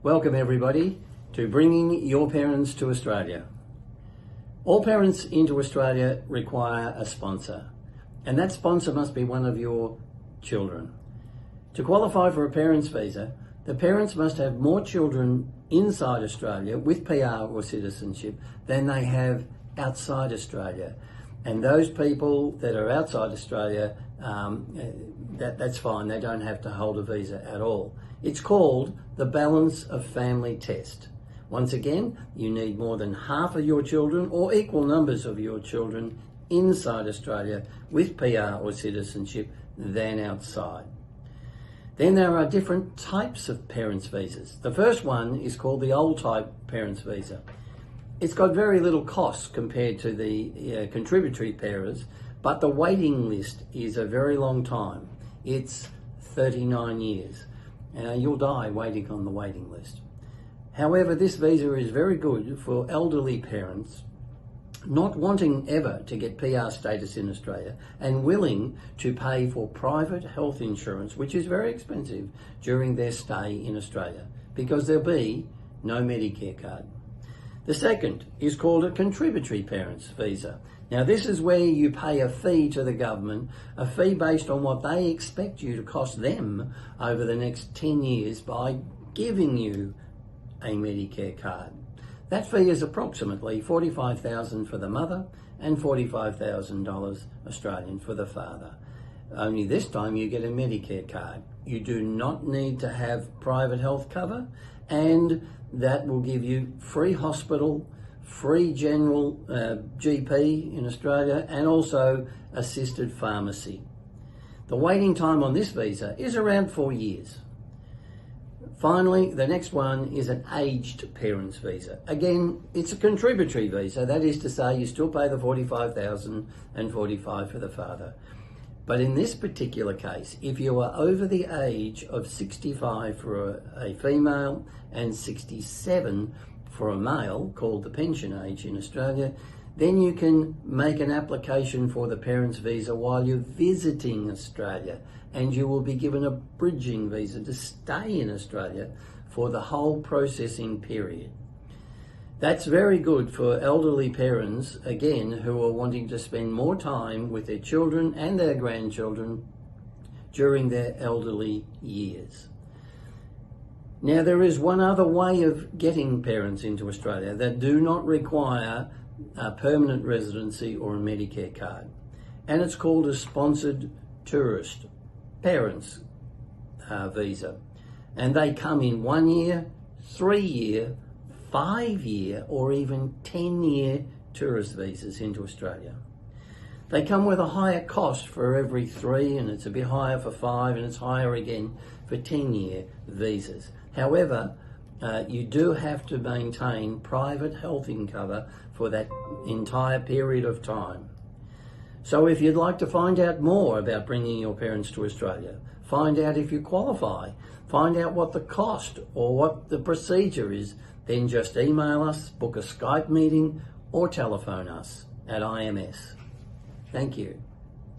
Welcome everybody to Bringing Your Parents to Australia. All parents into Australia require a sponsor, and that sponsor must be one of your children. To qualify for a parents visa, the parents must have more children inside Australia with PR or citizenship than they have outside Australia. And those people that are outside Australia, that's fine, they don't have to hold a visa at all. It's called the balance of family test. Once again, you need more than half of your children or equal numbers of your children inside Australia with PR or citizenship than outside. Then there are different types of parents visas. The first one is called the old type parents visa. It's got very little cost compared to the contributory parents, but the waiting list is a very long time. It's 39 years. You'll die waiting on the waiting list. However, this visa is very good for elderly parents not wanting ever to get PR status in Australia and willing to pay for private health insurance, which is very expensive, during their stay in Australia because there'll be no Medicare card. The second is called a contributory parents visa. Now this is where you pay a fee to the government, a fee based on what they expect you to cost them over the next 10 years by giving you a Medicare card. That fee is approximately $45,000 for the mother and $45,000 Australian for the father. Only this time you get a Medicare card. You do not need to have private health cover, and that will give you free hospital, free general GP in Australia, and also assisted pharmacy. The waiting time on this visa is around 4 years. Finally, the next one is an aged parents visa. Again, it's a contributory visa. That is to say, you still pay the $45,000 and $45,000 for the father. But in this particular case, if you are over the age of 65 for a female and 67 for a male, called the pension age in Australia, then you can make an application for the parents visa while you're visiting Australia, and you will be given a bridging visa to stay in Australia for the whole processing period. That's very good for elderly parents, again, who are wanting to spend more time with their children and their grandchildren during their elderly years. Now, there is one other way of getting parents into Australia that do not require a permanent residency or a Medicare card, and it's called a sponsored tourist parents visa. And they come in 1 year, 3 year, 5 year, or even 10-year tourist visas into Australia. They come with a higher cost for every 3, and it's a bit higher for 5, and it's higher again for 10-year visas. However, you do have to maintain private health cover for that entire period of time. So if you'd like to find out more about bringing your parents to Australia, find out if you qualify, find out what the cost or what the procedure is, then just email us, book a Skype meeting, or telephone us at IMS. Thank you.